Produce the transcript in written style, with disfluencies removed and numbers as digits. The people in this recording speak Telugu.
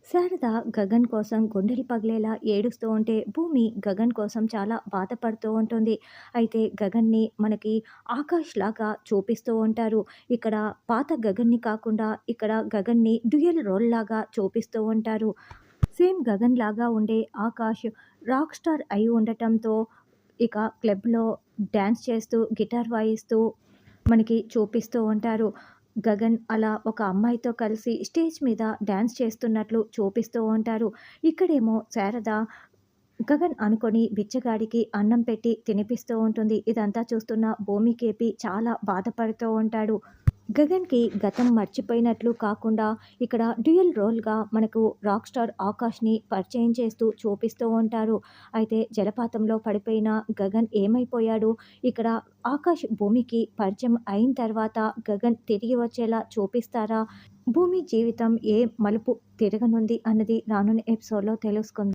శారద గగన్ కోసం గుండెలు పగిలేలా ఏడుస్తూ ఉంటే భూమి గగన్ కోసం చాలా బాధపడుతూ ఉంటుంది. అయితే గగన్ని మనకి ఆకాష్ లాగా చూపిస్తూ ఉంటారు. ఇక్కడ పాత గగన్‌ని కాకుండా ఇక్కడ గగన్‌ని డ్యూయల్ రోల్ లాగా చూపిస్తూ ఉంటారు. సేమ్ గగన్ లాగా ఉండే ఆకాష్ రాక్ స్టార్ అయి ఉండటంతో ఇక క్లబ్‌లో డాన్స్ చేస్తూ, గిటార్ వాయిస్తూ మనకి చూపిస్తూ ఉంటారు. గగన్ అలా ఒక అమ్మాయితో కలిసి స్టేజ్ మీద డాన్స్ చేస్తున్నట్లు చూపిస్తూ ఉంటారు. ఇక్కడేమో శారద గగన్ అనుకోని బిచ్చగాడికి అన్నం పెట్టి తినిపిస్తూ ఉంటుంది. ఇదంతా చూస్తున్న భూమికేపి చాలా బాధపడుతూ ఉంటాడు. గగన్‌కి గతం మర్చిపోయినట్లు కాకుండా ఇక్కడ డ్యూయల్ రోల్‌గా మనకు రాక్ స్టార్ ఆకాష్‌ని పరిచయం చేస్తూ చూపిస్తూ ఉంటారు. అయితే జలపాతంలో పడిపోయిన గగన్ ఏమైపోయాడు? ఇక్కడ ఆకాష్ భూమికి పరిచయం అయిన తర్వాత గగన్ తిరిగి వచ్చేలా చూపిస్తారా? భూమి జీవితం ఏ మలుపు తిరగనుంది అన్నది రానున్న ఎపిసోడ్‌లో తెలుసుకుందాం.